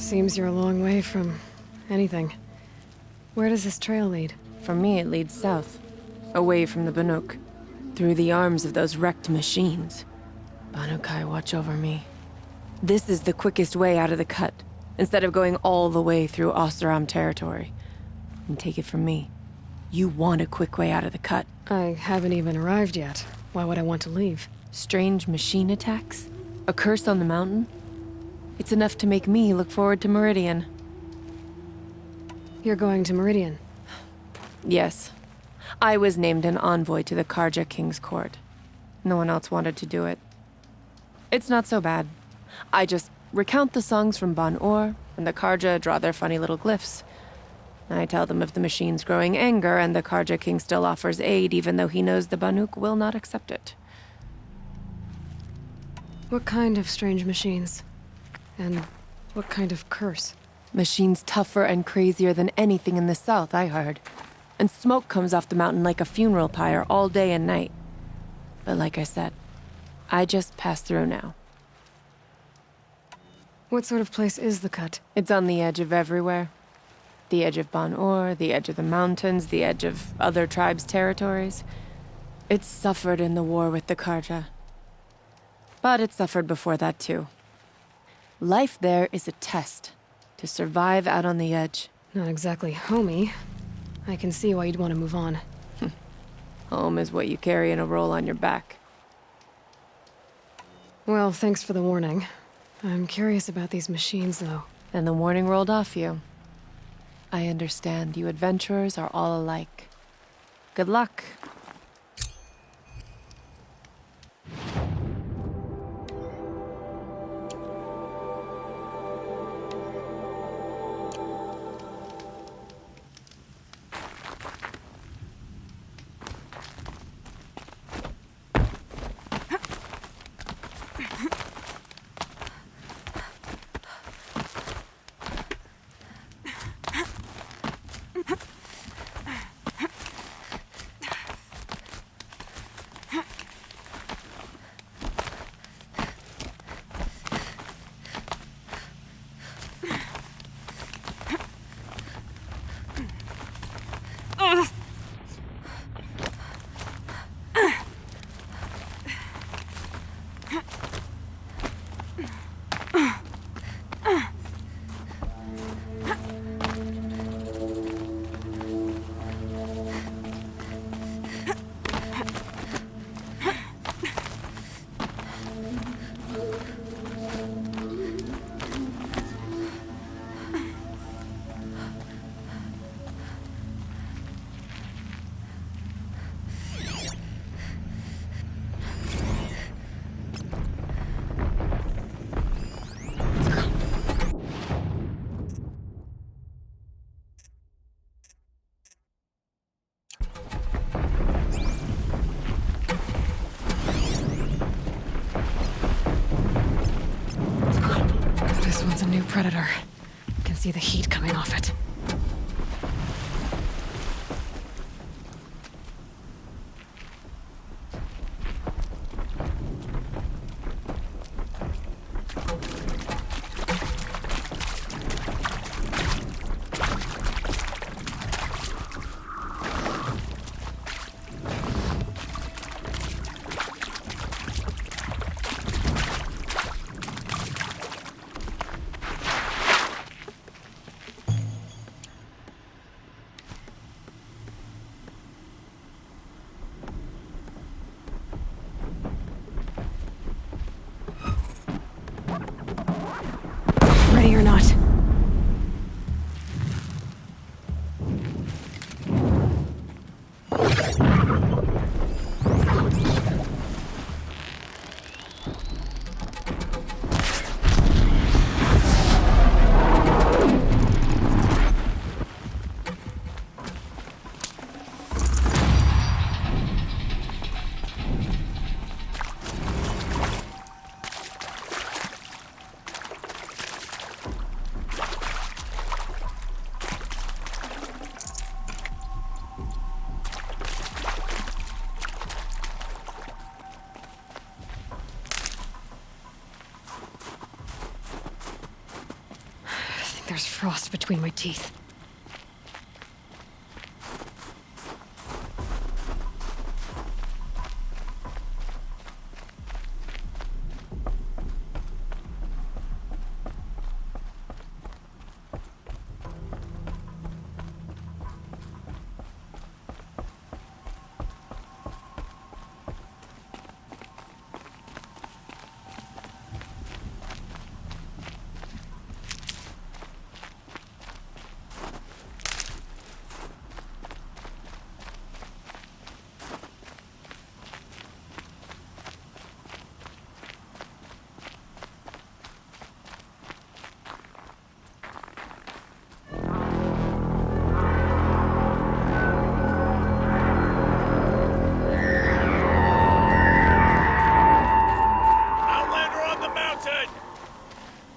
Seems you're a long way from anything. Where does this trail lead? For me, it leads south, away from the Banuk, through the arms of those wrecked machines. Banukai watch over me. This is the quickest way out of the cut, instead of going all the way through Oseram territory. And take it from me, you want a quick way out of the cut. I haven't even arrived yet. Why would I want to leave? Strange machine attacks? A curse on the mountain? It's enough to make me look forward to Meridian. You're going to Meridian? Yes. I was named an envoy to the Karja King's court. No one else wanted to do it. It's not so bad. I just recount the songs from Banuk, and the Karja draw their funny little glyphs. I tell them of the machine's growing anger, and the Karja King still offers aid even though he knows the Banuk will not accept it. What kind of strange machines? And what kind of curse? Machines tougher and crazier than anything in the south, I heard. And smoke comes off the mountain like a funeral pyre all day and night. But like I said, I just passed through now. What sort of place is the cut? It's on the edge of everywhere. The edge of Banuk, the edge of the mountains, the edge of other tribes' territories. It's suffered in the war with the Karja. But it suffered before that too. Life there is a test to survive out on the edge. Not exactly homey. I can see why you'd want to move on. Home is what you carry in a roll on your back. Well, thanks for the warning. I'm curious about these machines, though. And the warning rolled off you. I understand. You adventurers are all alike. Good luck. A new predator. I can see the heat coming off it. There's frost between my teeth.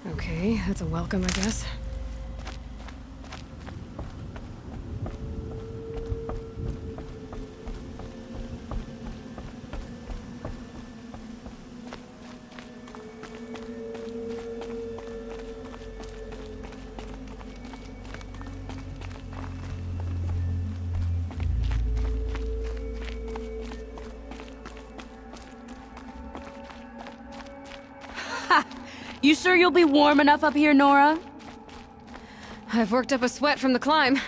Okay, that's a welcome, I guess. You sure you'll be warm enough up here, Nora? I've worked up a sweat from the climb.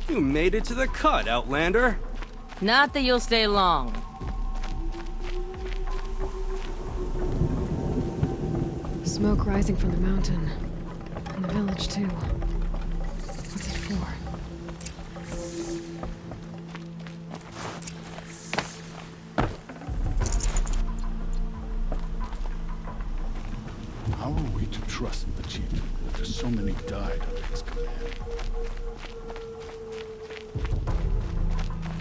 You made it to the cut, Outlander. Not that you'll stay long. Smoke rising from the mountain. And the village, too. What's it for? How are we to trust the chieftain after so many died under his command?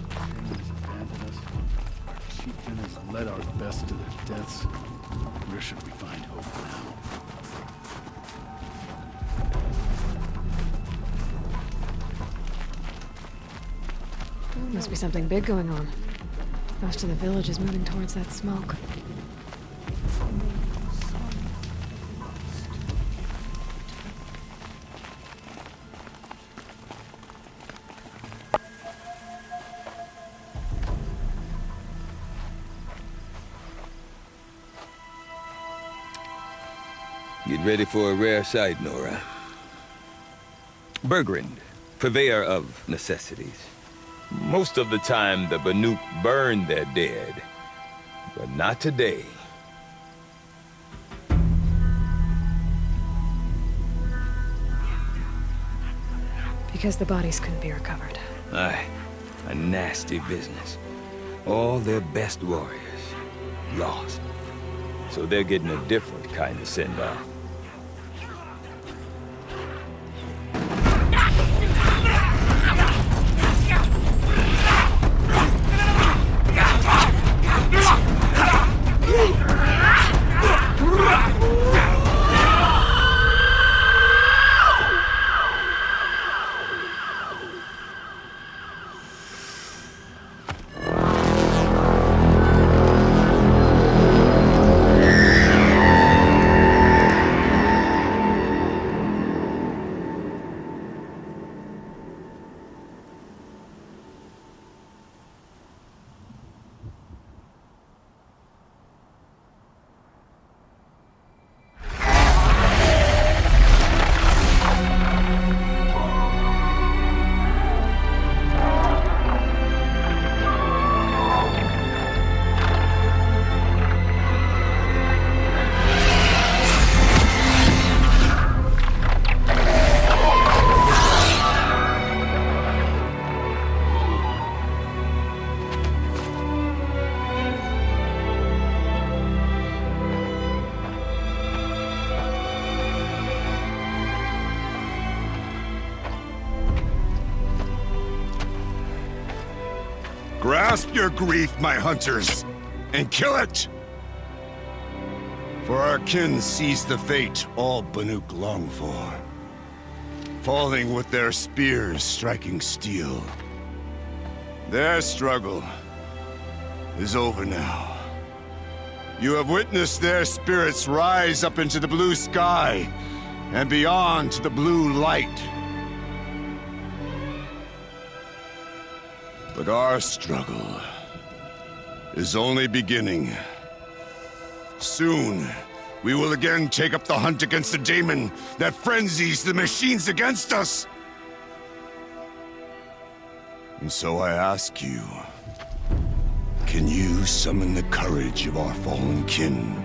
King has abandoned us. Our chieftain has led our best to their deaths. Where should we find hope now? Must be something big going on. Most of the village is moving towards that smoke. Get ready for a rare sight, Nora. Burgrend, purveyor of necessities. Most of the time, the Banuk burn their dead, but not today. Because the bodies couldn't be recovered. Aye, a nasty business. All their best warriors, lost. So they're getting a different kind of send-off. Grasp your grief, my hunters, and kill it! For our kin sees the fate all Banuk long for. Falling with their spears striking steel. Their struggle is over now. You have witnessed their spirits rise up into the blue sky and beyond to the blue light. But our struggle is only beginning. Soon, we will again take up the hunt against the Daemon that frenzies the machines against us. And so I ask you, can you summon the courage of our fallen kin?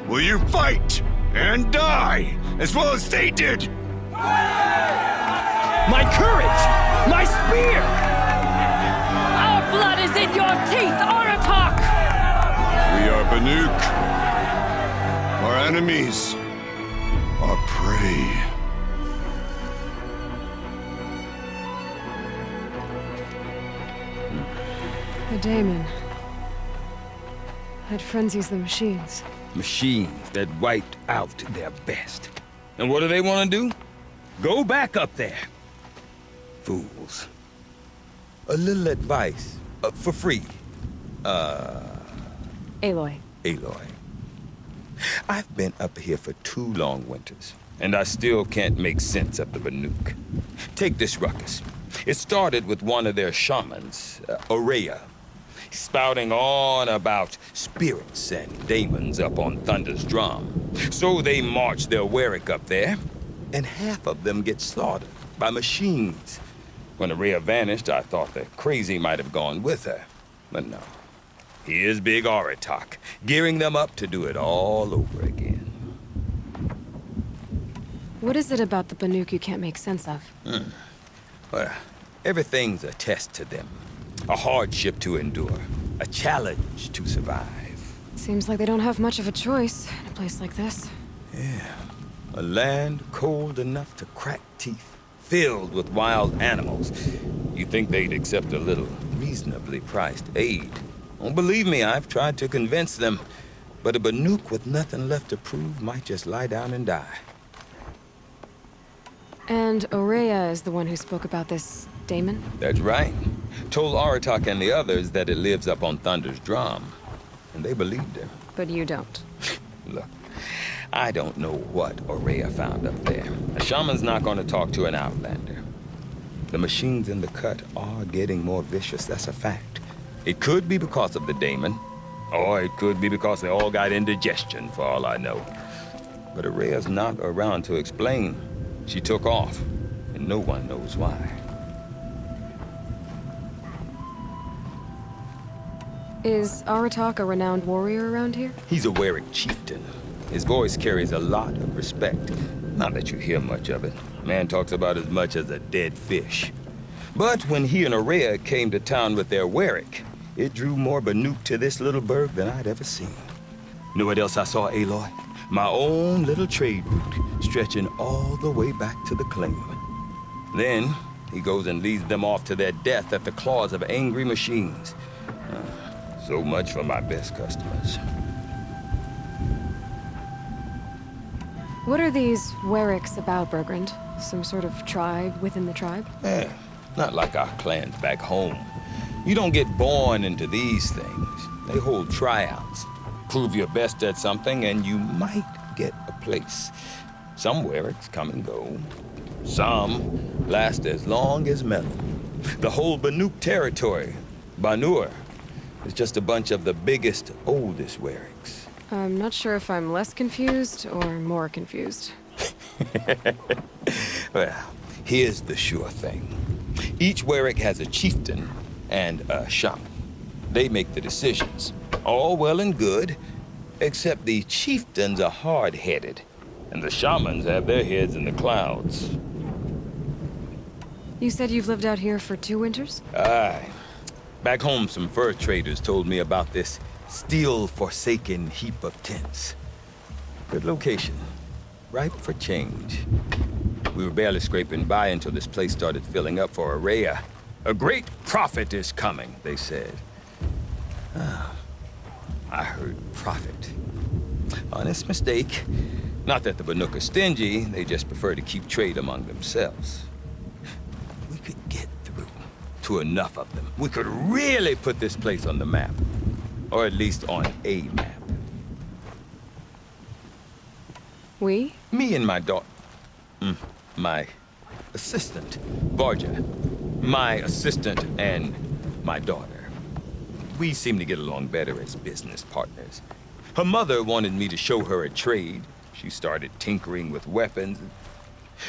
Will you fight and die as well as they did? My courage! My spear! Our blood is in your teeth, Aratak! We are Banuk. Our enemies are prey. The Daemon. That frenzies the machines. Machines that wiped out their best. And what do they want to do? Go back up there. Fools. A little advice, for free. Aloy. Aloy. I've been up here for 2 long winters, and I still can't make sense of the Banuk. Take this ruckus. It started with one of their shamans, Ourea, spouting on about spirits and demons up on Thunder's drum. So they march their werak up there, and half of them get slaughtered by machines. When Ourea vanished, I thought the crazy might have gone with her, but no. Here's big Aratak, gearing them up to do it all over again. What is it about the Banuk you can't make sense of? Well, everything's a test to them. A hardship to endure. A challenge to survive. Seems like they don't have much of a choice in a place like this. Yeah. A land cold enough to crack teeth. Filled with wild animals. You'd think they'd accept a little reasonably priced aid. Don't believe me, I've tried to convince them. But a Banuk with nothing left to prove might just lie down and die. And Ourea is the one who spoke about this Daemon? That's right. Told Aratak and the others that it lives up on Thunder's drum. And they believed him. But you don't. Look, I don't know what Ourea found up there. A shaman's not going to talk to an outlander. The machines in the cut are getting more vicious, that's a fact. It could be because of the Daemon, or it could be because they all got indigestion, for all I know. But Ourea's not around to explain. She took off, and no one knows why. Is Aratak a renowned warrior around here? He's a werak chieftain. His voice carries a lot of respect. Not that you hear much of it. Man talks about as much as a dead fish. But when he and Ourea came to town with their werak, it drew more Banuk to this little burg than I'd ever seen. Know what else I saw, Aloy? My own little trade route, stretching all the way back to the claim. Then, he goes and leads them off to their death at the claws of angry machines. So much for my best customers. What are these weraks about, Burgrend? Some sort of tribe within the tribe? Eh, not like our clans back home. You don't get born into these things. They hold tryouts. Prove your best at something and you might get a place. Some weraks come and go. Some last as long as metal. The whole Banuk territory, Banur, is just a bunch of the biggest, oldest weraks. I'm not sure if I'm less confused or more confused. Well, here's the sure thing. Each werak has a chieftain and a shaman. They make the decisions. All well and good, except the chieftains are hard-headed, and the shamans have their heads in the clouds. You said you've lived out here for 2 winters? Aye. Back home, some fur traders told me about this still-forsaken heap of tents. Good location. Ripe for change. We were barely scraping by until this place started filling up for Ourea. A great prophet is coming, they said. I heard prophet. Honest mistake. Not that the Banuk are stingy, they just prefer to keep trade among themselves. We could get through. to enough of them, we could really put this place on the map. Or at least on a map. We? Me and my daughter. My assistant, Barja. My assistant and my daughter. We seem to get along better as business partners. Her mother wanted me to show her a trade. She started tinkering with weapons.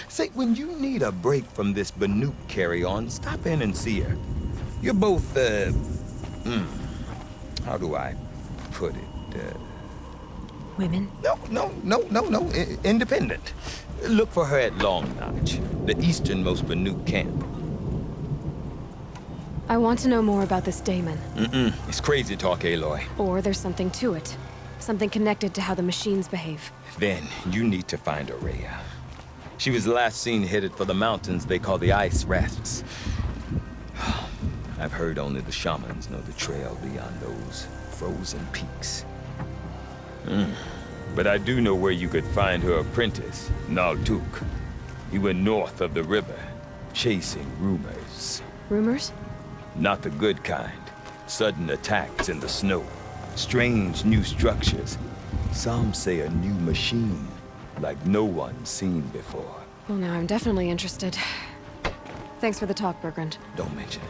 Say, when you need a break from this Banuk carry-on, stop in and see her. You're both, how do I put it? Women? No. Independent. Look for her at Long Notch, the easternmost Banuk camp. I want to know more about this Daemon. It's crazy talk, Aloy. Or there's something to it. Something connected to how the machines behave. Then you need to find Ourea. She was last seen headed for the mountains they call the Ice Rasps. I've heard only the shamans know the trail beyond those frozen peaks. But I do know where you could find her apprentice, Naltuk. He went north of the river, chasing rumors. Rumors? Not the good kind. Sudden attacks in the snow. Strange new structures. Some say a new machine, like no one's seen before. Well, now I'm definitely interested. Thanks for the talk, Burgrend. Don't mention it.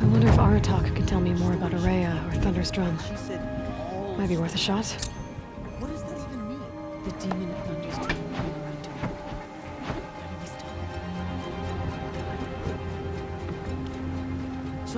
I wonder if Aratak can tell me more about Ourea or Thunder's Drum. Might be worth a shot. What does that even mean? The demon at Thunder's Drum.